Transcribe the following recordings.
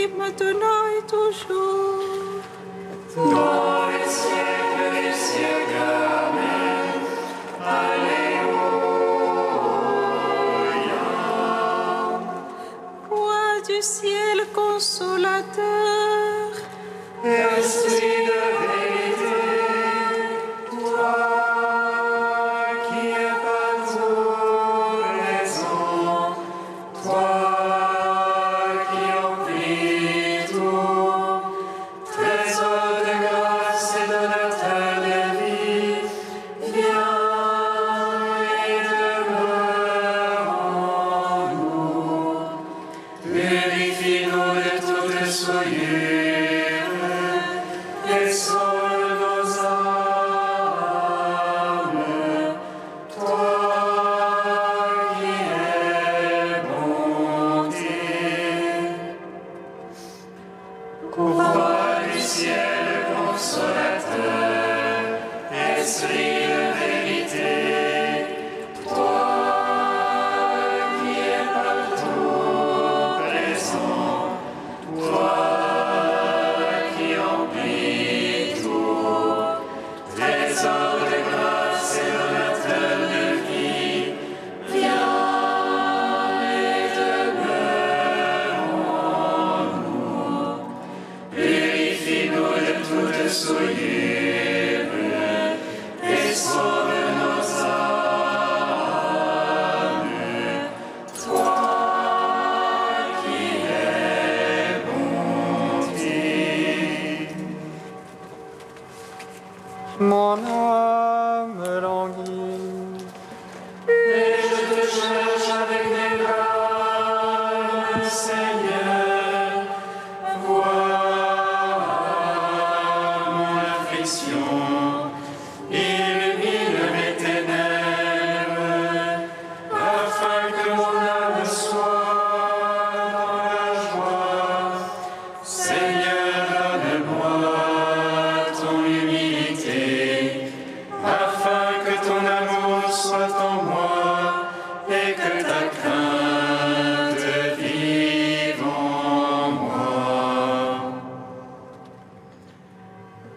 maintenant et toujours. Dans les siècles des siècles. Amen. Alléluia. Roi du ciel consolateur, Esprit de vérité, toi qui es partout présent, toi qui emplis tout, trésor de grâce et donateur de vie, viens et demeure en nous. Purifie-nous de toute souillure et sauve nos âmes, toi qui es bonté. Roi du ciel consolateur, esprit de vérité, toi qui es partout présent, toi qui emplis tout, trésor de grâce et donateur de vie, viens et demeure en nous. Purifie-nous de toute souillure et sauve nos âmes, toi qui es bonté. Mon âme languit, Et je te cherche avec des larmes, Seigneur. Vois mon affliction, illumine mes ténèbres, afin que mon âme soit dans la joie. Seigneur, donne-moi ton humilité, afin que ton amour soit en moi et que ta crainte vive en moi.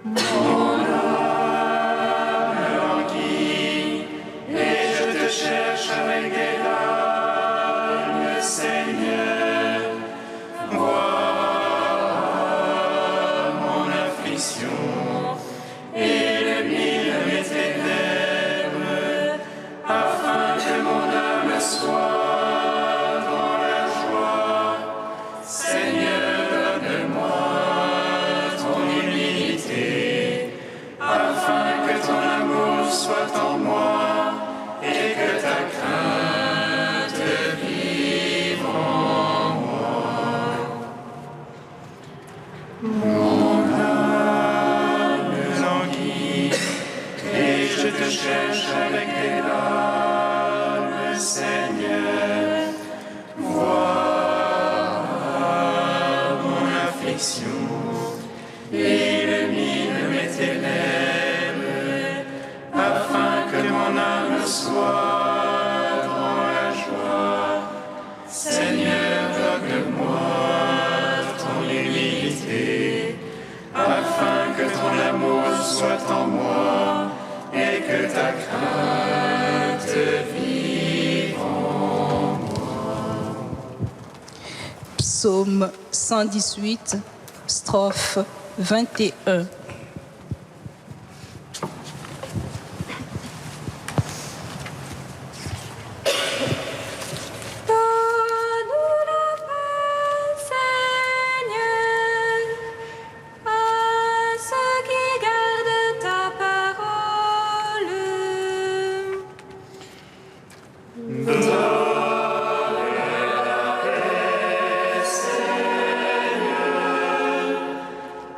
Mon âme languit et je te cherche avec des larmes, Seigneur. Vois mon affliction, illumine mes ténèbres, afin que mon âme soit dans la joie. Seigneur, donne-moi ton humilité, afin que ton amour soit en moi et que ta crainte vive en moi. Mon âme languit et je te cherche avec des larmes, Seigneur. Vois mon affliction, illumine mes ténèbres, afin que mon âme soit dans la joie. Seigneur, donne-moi ton humilité, afin que ton amour soit en moi et que ta crainte vive en moi. Psaume 118, strophe 21. Donne-nous la paix, Seigneur,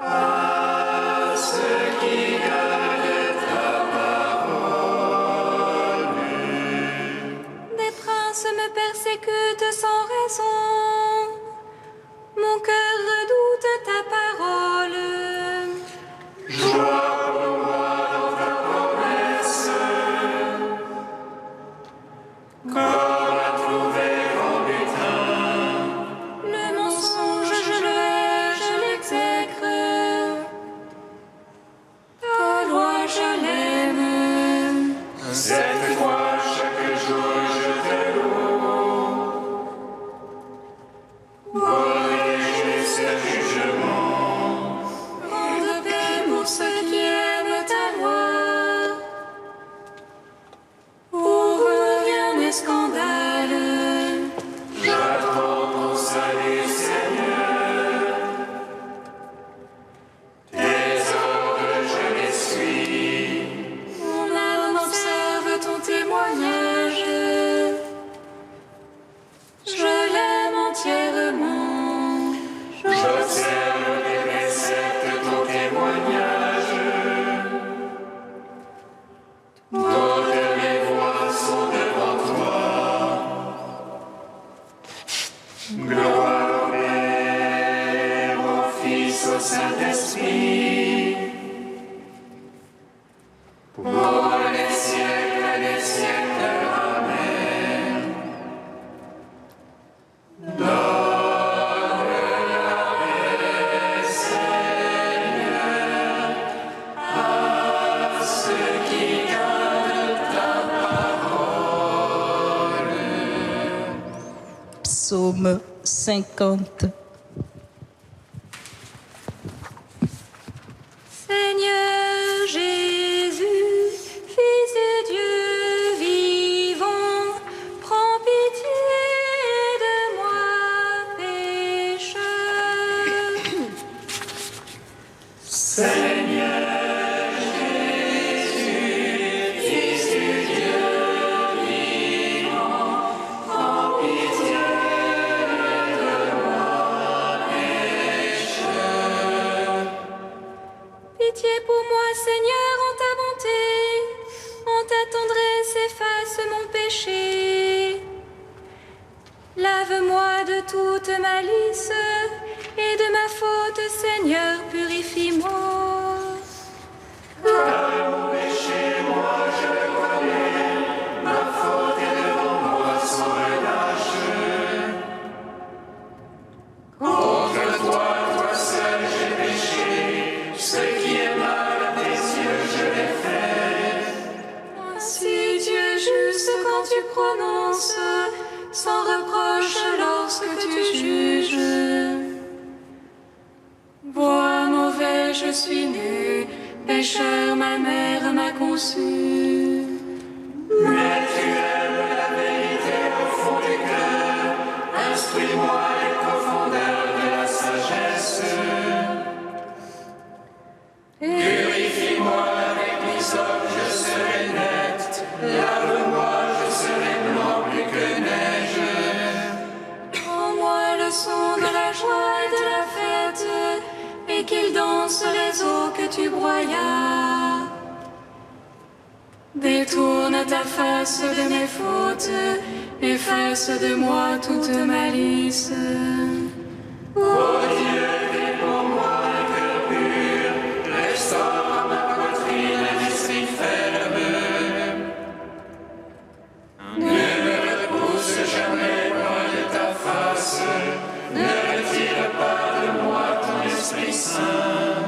à ceux qui gardent ta parole. Des princes me persécutent sans raison. Mon cœur redoute ta parole. Joie pour moi dans ta promesse, comme à trouver en butin. Le mensonge, je le hais scandale. J'attends ton salut, Seigneur. Tes ordres, je les suis. Mon âme observe ton témoignage. Je l'aime entièrement. J'observe les préceptes de ton témoignage. Toutes mes voies sont devant toi. Gloire au Père, au Fils, au Saint-Esprit. Pour les siècles des siècles. Amen. Psaume 50. Seigneur Jésus, Fils de Dieu vivant, prends pitié de moi, pécheur. Pitié pour moi, Seigneur, en ta bonté, en ta tendresse efface mon péché. Lave-moi de toute malice et de ma faute, Seigneur, purifie-moi. Contre toi, toi seul, j'ai péché. Ce qui est mal à tes yeux, je l'ai fait. Ainsi tu es juste quand tu prononces, sans reproche lorsque tu juges. Vois mauvais, je suis né, pécheur, ma mère m'a conçu. Mais tu aimes la vérité au fond du cœur. Instruis-moi les profondeurs de la sagesse. Purifie-moi avec l'hysope, je serai net. Lave-moi, je serai blanc plus que neige. En moi le son de la joie et de la fête, et qu'ils dansent les eaux que tu broyas. Détourne ta face de mes fautes, efface de moi toute malice. Oh Dieu, fais pour moi un cœur pur. Restaure à ma poitrine un esprit ferme. Ne me repousse jamais loin de ta face. Ne retire pas de moi ton Esprit Saint.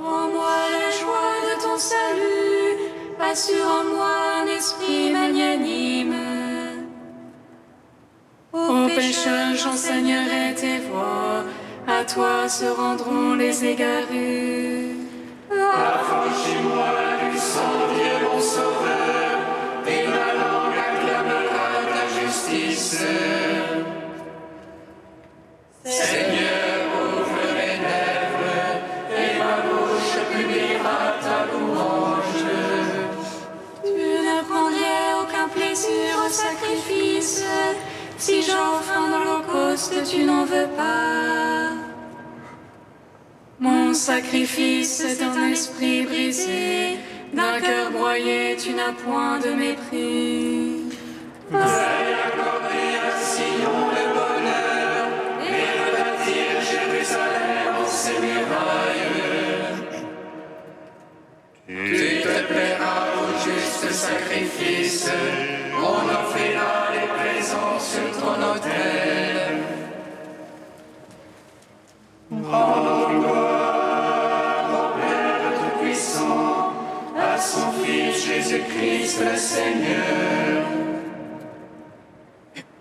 Rends-moi la joie de ton salut, assure en moi un esprit magnanime. Aux pécheurs j'enseignerai tes voies, à toi se rendront les égarés. Affranchis-moi du sang, Dieu mon Sauveur, et ma langue acclamera ta justice. Seigneur, ouvre mes lèvres, et ma bouche publiera ta louange. Tu ne prendrais aucun plaisir au sacrifice, si j'offre un holocauste, tu n'en veux pas. Mon sacrifice est un esprit brisé, d'un cœur broyé, tu n'as point de mépris. Veuille accorder à Sion le bonheur, et rebâtir Jérusalem en ses murailles. Tu te plairas au juste sacrifice, on offrira les présents sur ton autel. Rendons gloire au Père Tout-Puissant, à son Fils Jésus-Christ le Seigneur,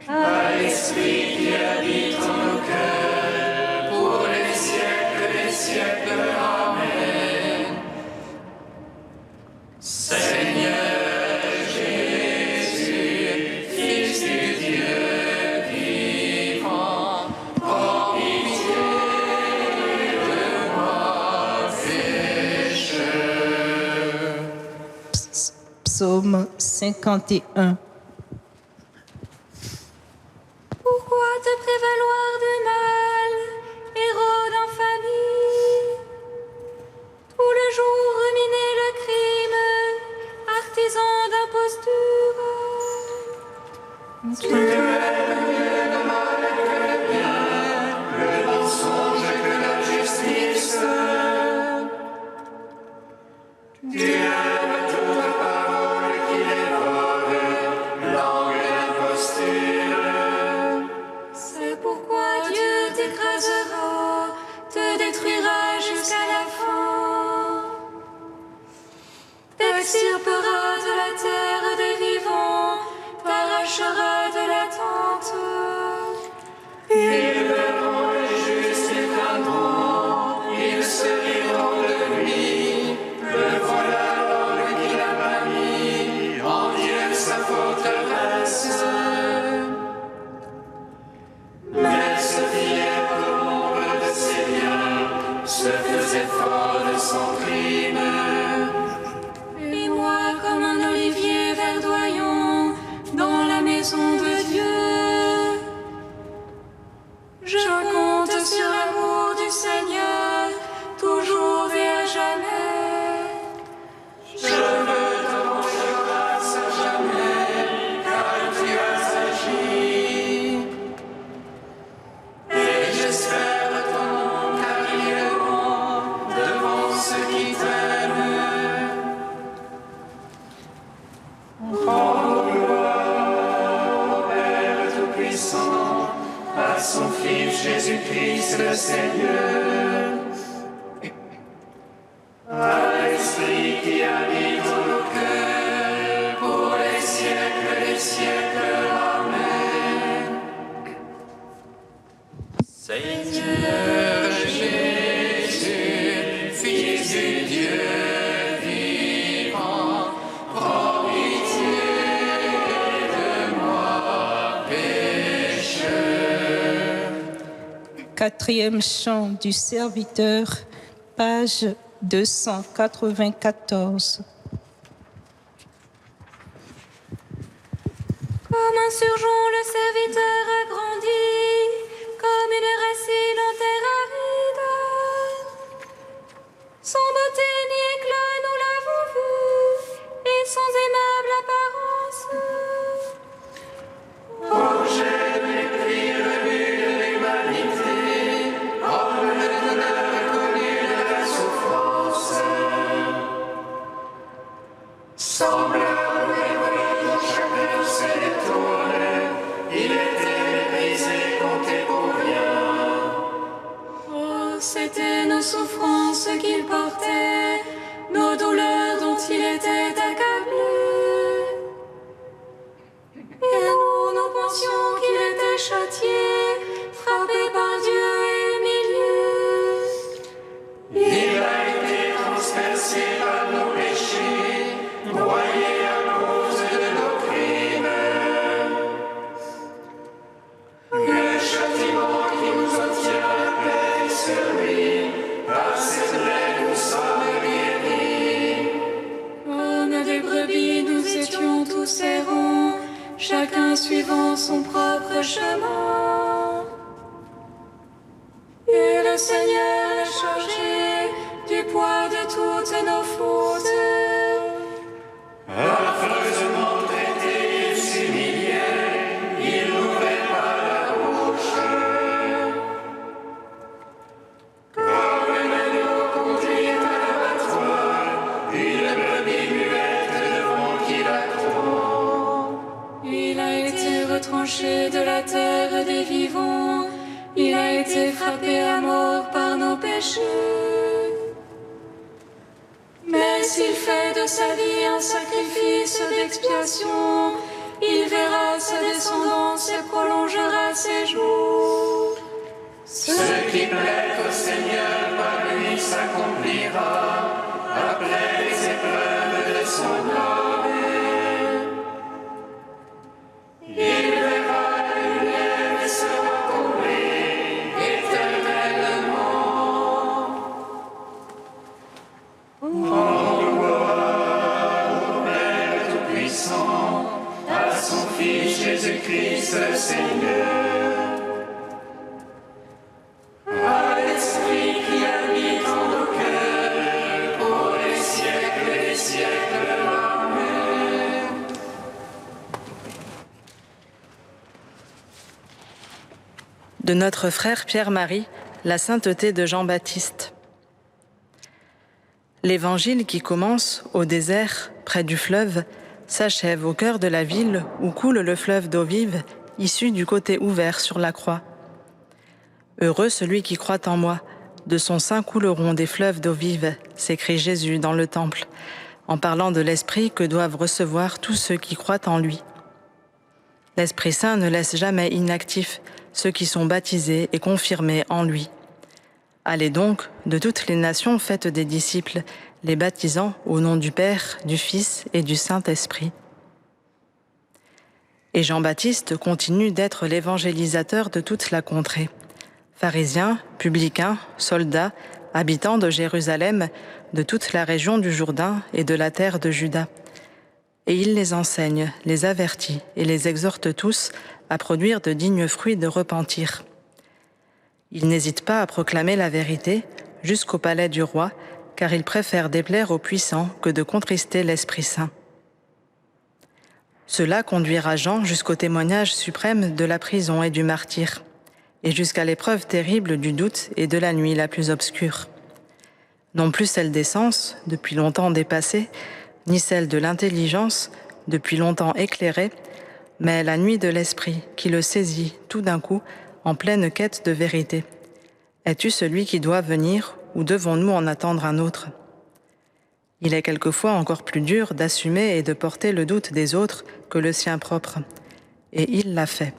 à l'Esprit qui habite en nos cœurs, pour les siècles des siècles. Amen. Seigneur Jésus, 51. Pourquoi te prévaloir du mal, héros d'infamie? Tout le jour ruminer le crime, artisan d'imposture. Tu aimes le mal que le bien, le mensonge que la justice. Tu aimes toute parole qui dévore, langue d'imposture. C'est pourquoi Dieu t'écrasera, te détruira jusqu'à la fin. T'extirpera de la terre des vivants, t'arrachera de la tente. Ils verront le juste et viendront, ils se riront de lui. Le voilà l'homme qui l'a banni, en Dieu sa forteresse. Mais se fiait pour l'ombre de ses biens, se faisait fort de son crime. Et moi, comme un olivier verdoyant dans la maison de Dieu, je compte sur l'amour du Seigneur, toujours et à jamais. Je veux te rendre grâce à jamais, car tu as agi. Et j'espère ton nom, car il est bon devant ceux qui t'aiment. Rends gloire au Père Tout-Puissant, à son Fils Jésus-Christ le Seigneur, à l'Esprit qui habite en nos cœurs, pour les siècles des siècles. Amen. Seigneur Jésus, Fils du Dieu vivant, prends pitié de moi, pécheur. Quatrième chant du serviteur, page 294. Comme un surgeon, le serviteur a grandi, comme une racine en terre aride. Sans beauté ni éclat, nous l'avons vu, et sans aimable apparence. Objet de mépris, rebut de l'humanité, homme de douleur connu de la souffrance. Semblable au héros dont chacun se détourne, il était méprisé, compté pour rien. Oh, c'étaient nos souffrances qu'il portait, nos douleurs dont il était accablé. Et nous pensions qu'il était châtié, frappé par Dieu et humilié. Il a été transpercé par nos péchés, noyé à cause de nos crimes. Le châtiment qui nous obtient la paix est sur lui, par ses plaies nous sommes guéris. Comme des brebis, nous étions tous errants, chacun suivant son propre chemin. Et le Seigneur l'a chargé du poids de toutes nos fautes. Affreusement traité, il s'humiliait, il n'ouvrait pas la bouche. Comme un agneau conduit à l'abattoir, une brebis muette devant qui l'attend. Il a été retranché de la terre des vivants, il a été frappé à mort par nos péchés. Mais s'il fait de sa vie un sacrifice d'expiation, il verra sa descendance et prolongera ses jours. Ce qui plaît au Seigneur par lui s'accomplira, après les épreuves de son âme. Il verra la lumière et sera comblé éternellement. En gloire au Père Tout-Puissant, Fils Jésus-Christ, Seigneur. À l'Esprit qui habite en nos cœurs, pour les siècles et les siècles. Amen. De notre frère Pierre-Marie, la sainteté de Jean-Baptiste. L'évangile qui commence au désert, près du fleuve, s'achève au cœur de la ville où coule le fleuve d'eau vive, issu du côté ouvert sur la croix. Heureux celui qui croit en moi, de son sein couleront des fleuves d'eau vive, s'écrie Jésus dans le temple, en parlant de l'Esprit que doivent recevoir tous ceux qui croient en lui. L'Esprit Saint ne laisse jamais inactifs ceux qui sont baptisés et confirmés en lui. Allez donc, de toutes les nations, faites des disciples, les baptisant au nom du Père, du Fils et du Saint-Esprit. Et Jean-Baptiste continue d'être l'évangélisateur de toute la contrée. Pharisiens, publicains, soldats, habitants de Jérusalem, de toute la région du Jourdain et de la terre de Juda. Et il les enseigne, les avertit et les exhorte tous à produire de dignes fruits de repentir. Il n'hésite pas à proclamer la vérité jusqu'au palais du roi, car il préfère déplaire aux puissants que de contrister l'Esprit Saint. Cela conduira Jean jusqu'au témoignage suprême de la prison et du martyre, et jusqu'à l'épreuve terrible du doute et de la nuit la plus obscure. Non plus celle des sens, depuis longtemps dépassée, ni celle de l'intelligence, depuis longtemps éclairée, mais la nuit de l'esprit qui le saisit tout d'un coup en pleine quête de vérité. Es-tu celui qui doit venir ou devons-nous en attendre un autre ? Il est quelquefois encore plus dur d'assumer et de porter le doute des autres que le sien propre. Et il l'a fait.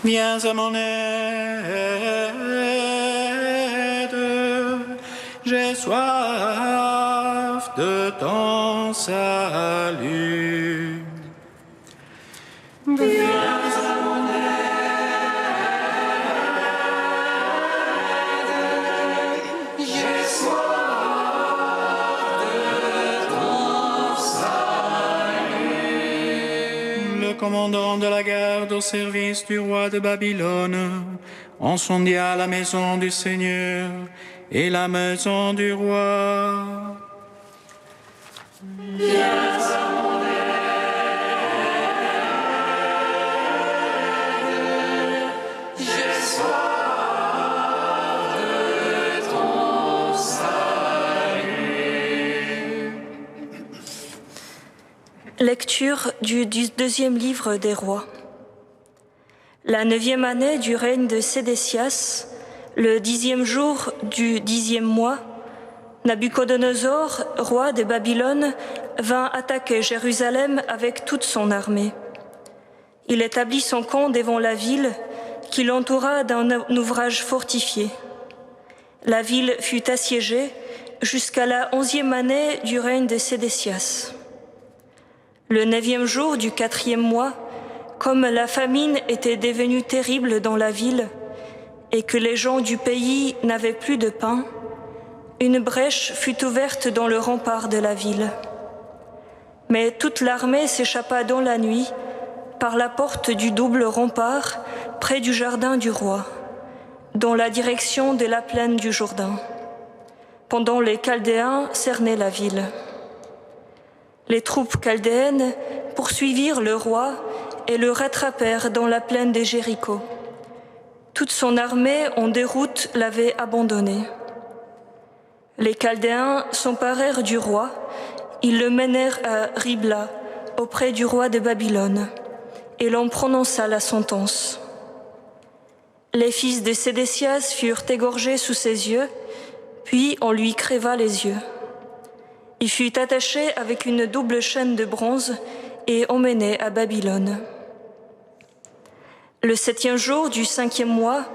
Viens à mon aide, j'ai soif de ton salut. Viens à mon aide, j'ai soif de ton salut. Le commandant de la garde au service du roi de Babylone incendia la maison du Seigneur et la maison du roi. Viens à mon aide, j'ai soif de ton salut. Lecture du deuxième livre des rois. La 9e année du règne de Sédécias, le 10e jour du 10e mois, Nabuchodonosor, roi de Babylone, vint attaquer Jérusalem avec toute son armée. Il établit son camp devant la ville, qui l'entoura d'un ouvrage fortifié. La ville fut assiégée jusqu'à la 11e année du règne de Sédécias. Le 9e jour du 4e mois, comme la famine était devenue terrible dans la ville et que les gens du pays n'avaient plus de pain, une brèche fut ouverte dans le rempart de la ville. Mais toute l'armée s'échappa dans la nuit par la porte du double rempart près du jardin du roi, dans la direction de la plaine du Jourdain, pendant les Chaldéens cernaient la ville. Les troupes chaldéennes poursuivirent le roi et le rattrapèrent dans la plaine de Jéricho. Toute son armée en déroute l'avait abandonné. Les Chaldéens s'emparèrent du roi, ils le menèrent à Ribla, auprès du roi de Babylone, et l'on prononça la sentence. Les fils de Sédécias furent égorgés sous ses yeux, puis on lui creva les yeux. Il fut attaché avec une double chaîne de bronze et emmené à Babylone. Le 7e jour du 5e mois,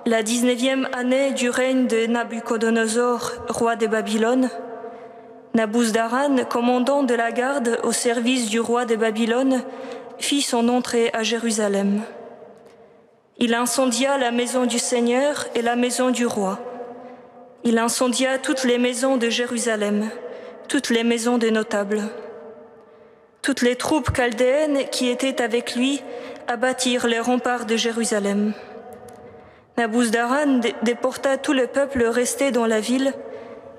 la 19e année du règne de Nabuchodonosor, roi de Babylone, Nabuzaradan, commandant de la garde au service du roi de Babylone, fit son entrée à Jérusalem. Il incendia la maison du Seigneur et la maison du roi. Il incendia toutes les maisons de Jérusalem, toutes les maisons des notables. Toutes les troupes chaldéennes qui étaient avec lui abattirent les remparts de Jérusalem. Nabuzaradan déporta tout le peuple resté dans la ville,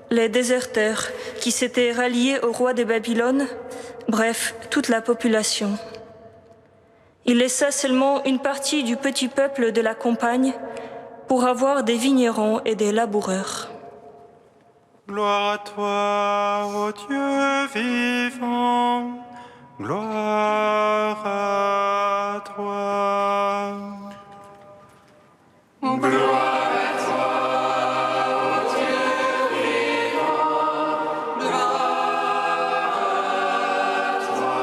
les déserteurs qui s'étaient ralliés au roi de Babylone, bref, toute la population. Il laissa seulement une partie du petit peuple de la campagne pour avoir des vignerons et des laboureurs. Gloire à toi, ô Dieu vivant, gloire à toi. Gloire à toi, ô Dieu vivant, gloire à toi.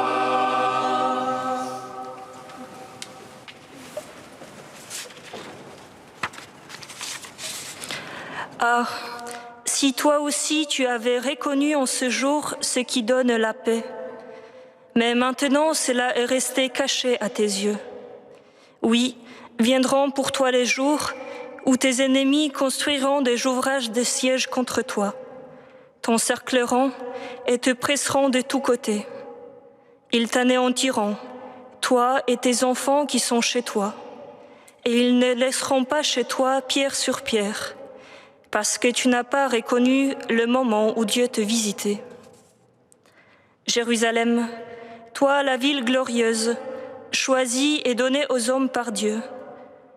Ah, si toi aussi tu avais reconnu en ce jour ce qui donne la paix, mais maintenant cela est resté caché à tes yeux. Oui, viendront pour toi les jours où tes ennemis construiront des ouvrages de siège contre toi, t'encercleront et te presseront de tous côtés. Ils t'anéantiront, toi et tes enfants qui sont chez toi, et ils ne laisseront pas chez toi pierre sur pierre, parce que tu n'as pas reconnu le moment où Dieu te visitait. Jérusalem, toi la ville glorieuse, choisie et donnée aux hommes par Dieu,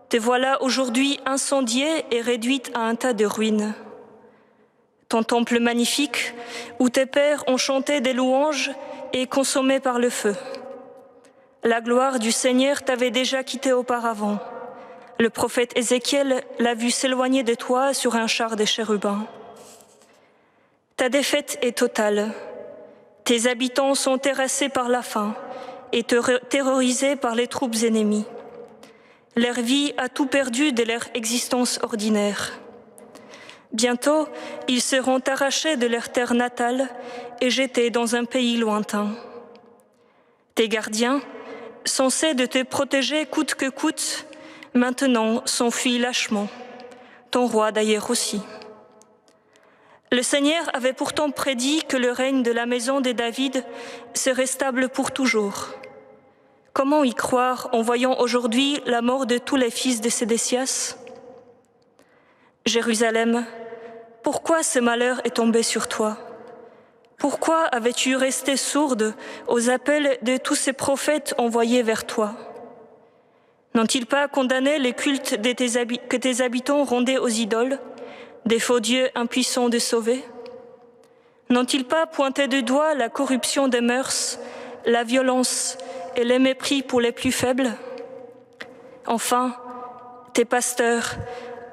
te voilà aujourd'hui incendiée et réduite à un tas de ruines. Ton temple magnifique, où tes pères ont chanté des louanges, est consommé par le feu. La gloire du Seigneur t'avait déjà quitté auparavant. Le prophète Ézéchiel l'a vu s'éloigner de toi sur un char de chérubins. Ta défaite est totale. Tes habitants sont terrassés par la faim et terrorisés par les troupes ennemies. Leur vie a tout perdu de leur existence ordinaire. Bientôt, ils seront arrachés de leur terre natale et jetés dans un pays lointain. Tes gardiens, censés de te protéger coûte que coûte, maintenant s'enfuient lâchement, ton roi d'ailleurs aussi. Le Seigneur avait pourtant prédit que le règne de la maison de David serait stable pour toujours. Comment y croire en voyant aujourd'hui la mort de tous les fils de Sédécias? Jérusalem, pourquoi ce malheur est tombé sur toi? Pourquoi avais-tu resté sourde aux appels de tous ces prophètes envoyés vers toi? N'ont-ils pas condamné les cultes que tes habitants rendaient aux idoles, des faux dieux impuissants de sauver? N'ont-ils pas pointé du doigt la corruption des mœurs, la violence et le mépris pour les plus faibles. Enfin, tes pasteurs,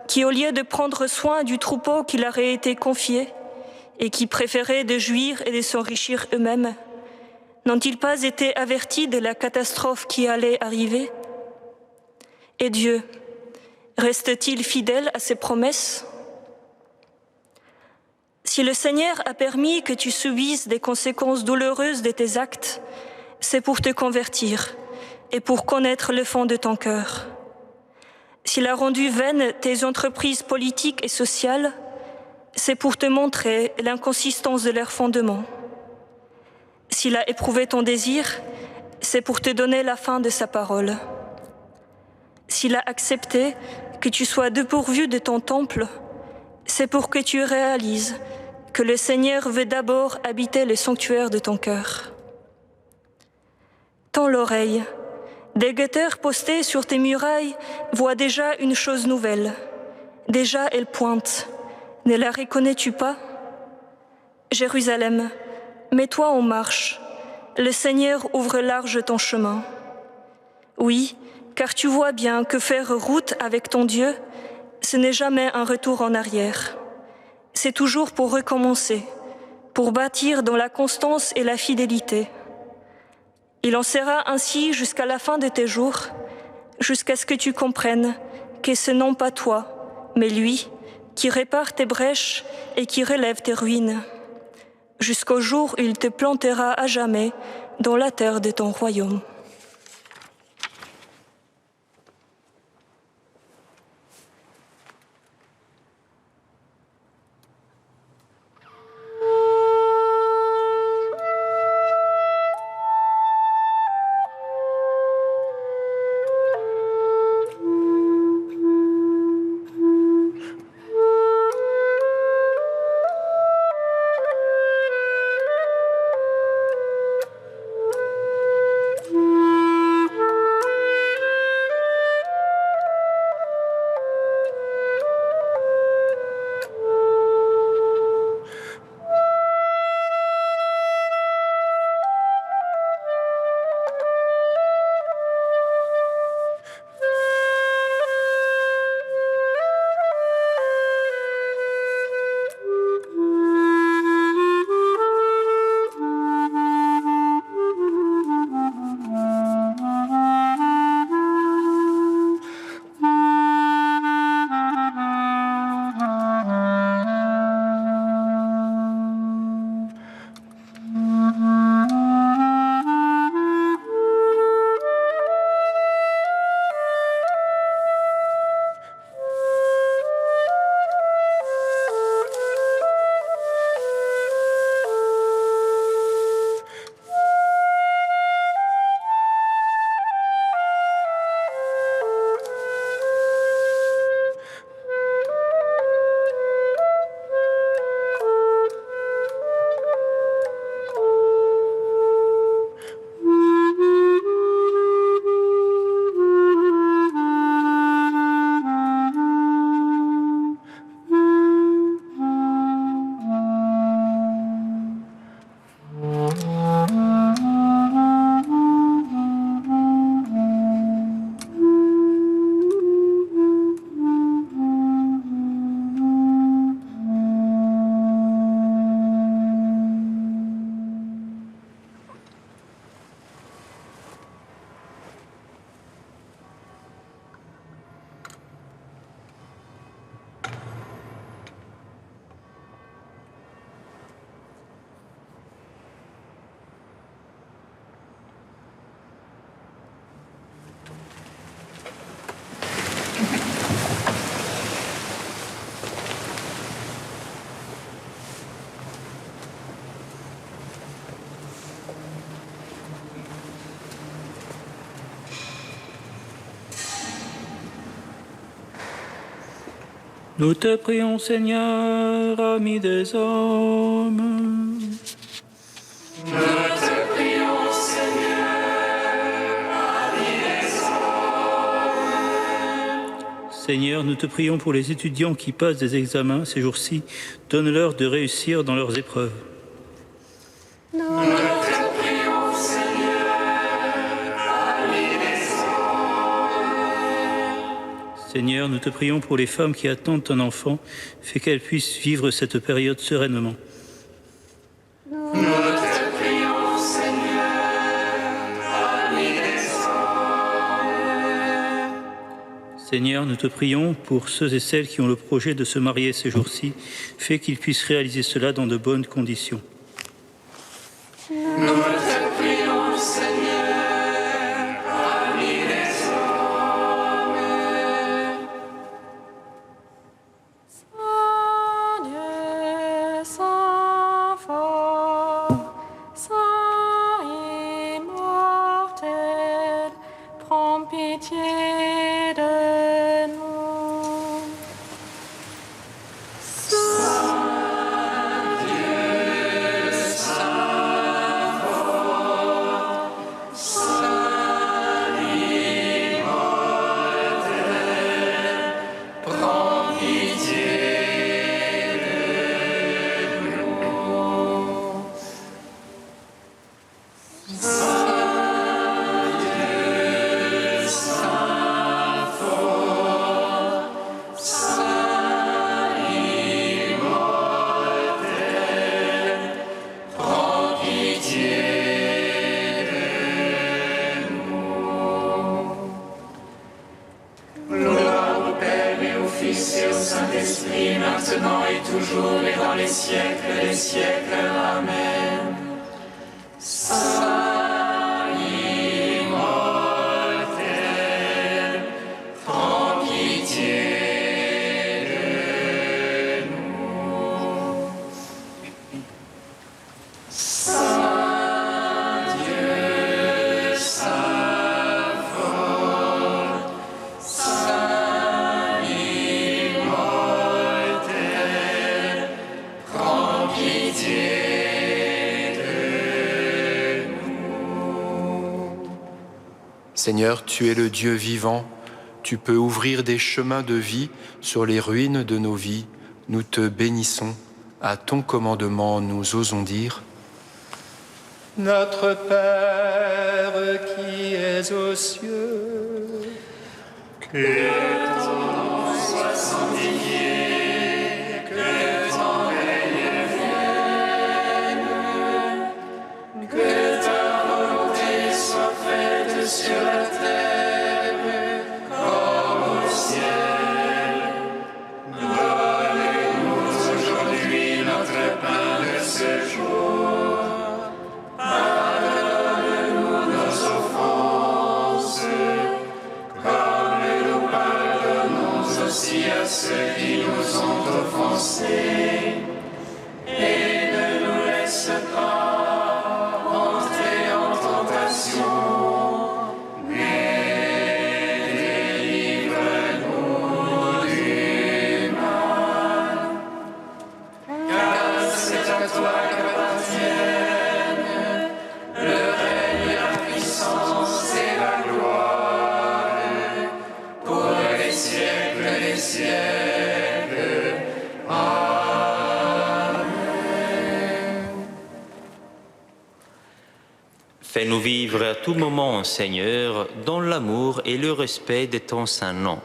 qui au lieu de prendre soin du troupeau qui leur a été confié et qui préféraient de jouir et de s'enrichir eux-mêmes, n'ont-ils pas été avertis de la catastrophe qui allait arriver? Et Dieu, reste-t-il fidèle à ses promesses? Si le Seigneur a permis que tu subisses des conséquences douloureuses de tes actes, c'est pour te convertir et pour connaître le fond de ton cœur. S'il a rendu vaines tes entreprises politiques et sociales, c'est pour te montrer l'inconsistance de leurs fondements. S'il a éprouvé ton désir, c'est pour te donner la fin de sa parole. S'il a accepté que tu sois dépourvu de ton temple, c'est pour que tu réalises que le Seigneur veut d'abord habiter le sanctuaire de ton cœur. Tends l'oreille. Des guetteurs postés sur tes murailles voient déjà une chose nouvelle. Déjà elle pointe. Ne la reconnais-tu pas? Jérusalem, mets-toi en marche. Le Seigneur ouvre large ton chemin. Oui, car tu vois bien que faire route avec ton Dieu, ce n'est jamais un retour en arrière. C'est toujours pour recommencer, pour bâtir dans la constance et la fidélité. Il en sera ainsi jusqu'à la fin de tes jours, jusqu'à ce que tu comprennes que ce n'est pas toi, mais lui, qui répare tes brèches et qui relève tes ruines, jusqu'au jour où il te plantera à jamais dans la terre de ton royaume. Nous te prions, Seigneur, ami des hommes. Nous te prions, Seigneur, ami des hommes. Seigneur, nous te prions pour les étudiants qui passent des examens ces jours-ci. Donne-leur de réussir dans leurs épreuves. Nous te prions, Seigneur, Seigneur, nous te prions pour les femmes qui attendent un enfant, fais qu'elles puissent vivre cette période sereinement. Nous te prions, Seigneur, ami des hommes. Seigneur, nous te prions pour ceux et celles qui ont le projet de se marier ces jours-ci, fais qu'ils puissent réaliser cela dans de bonnes conditions. Nous te prions, Seigneur, ami des hommes. Saint Dieu, Saint fort, Saint immortel, prends pitié de nous. Gloire au Père et au Fils et au Saint-Esprit, maintenant et toujours et dans les siècles des siècles. Amen. Saint immortel, prends pitié de nous. Saint Dieu, Saint fort, Saint immortel, prends pitié de nous. Seigneur, tu es le Dieu vivant, tu peux ouvrir des chemins de vie sur les ruines de nos vies. Nous te bénissons, à ton commandement nous osons dire. Notre Père qui es aux cieux, que ton nom soit sanctifié, que ton règne vienne, que ta volonté soit faite sur la terre comme au ciel. Donne-nous aujourd'hui notre pain de ce jour. Pardonne-nous nos offenses, comme nous pardonnons aussi à ceux qui nous ont offensés. Et ne nous laisse pas entrer en tentation, mais délivre-nous du mal. Car c'est à toi qu'appartiennent le règne, la puissance et la gloire pour les siècles des siècles. Amen. Fais-nous vivre à tout moment, Seigneur, dans l'amour et le respect de ton saint nom.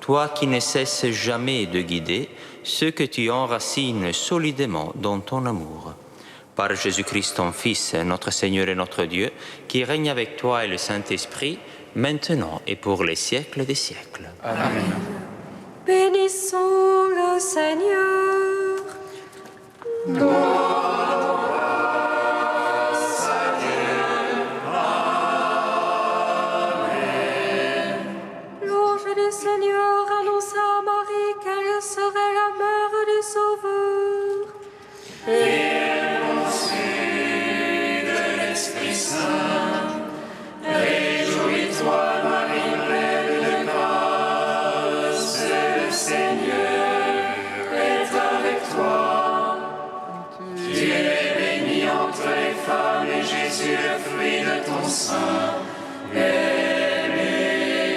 Toi qui ne cesses jamais de guider ceux que tu enracines solidement dans ton amour. Par Jésus-Christ, ton Fils, notre Seigneur et notre Dieu, qui règne avec toi et le Saint-Esprit, maintenant et pour les siècles des siècles. Amen. Bénissons le Seigneur. L'ange du Seigneur annonça à Marie qu'elle serait la mère du Sauveur. Esprit Saint, réjouis-toi, Marie, pleine de grâce, le Seigneur est avec toi. Tu es bénie entre les femmes et Jésus, le fruit de ton sein, est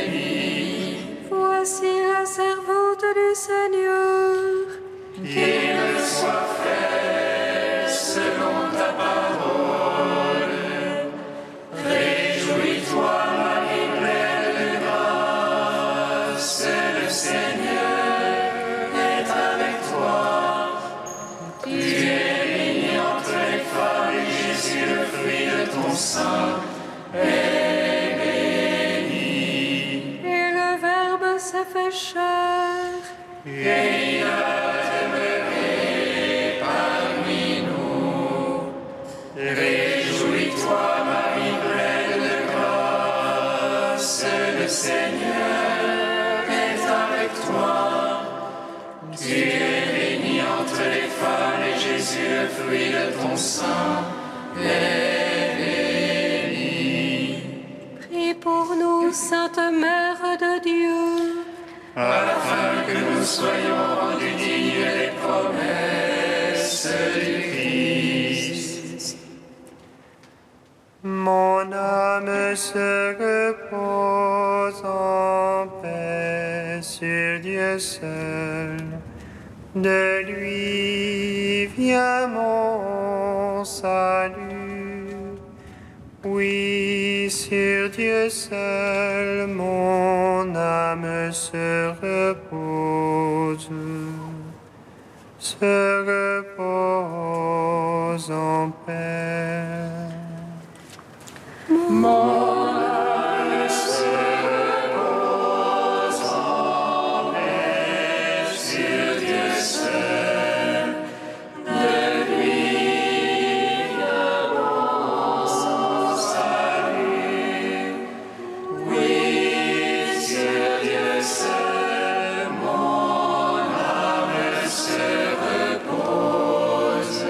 béni. Voici la servante du Seigneur. Qu'il me soit fait selon ta parole. Réjouis-toi, Marie, pleine de grâce, le et il a demeuré parmi nous. Réjouis-toi, Marie pleine de grâce, le Seigneur est avec toi. Tu es bénie entre les femmes et Jésus, le fruit de ton sein, est béni. Prie pour nous, Sainte Mère de Dieu, afin que nous soyons rendus dignes des promesses du Christ. Mon âme se repose en paix sur Dieu seul. De lui vient mon salut. Oui, sur Dieu seul, mon âme se repose en paix. Mon âme se repose en paix sur Dieu seul. De lui vient mon salut. Oui, sur Dieu seul, mon âme se repose.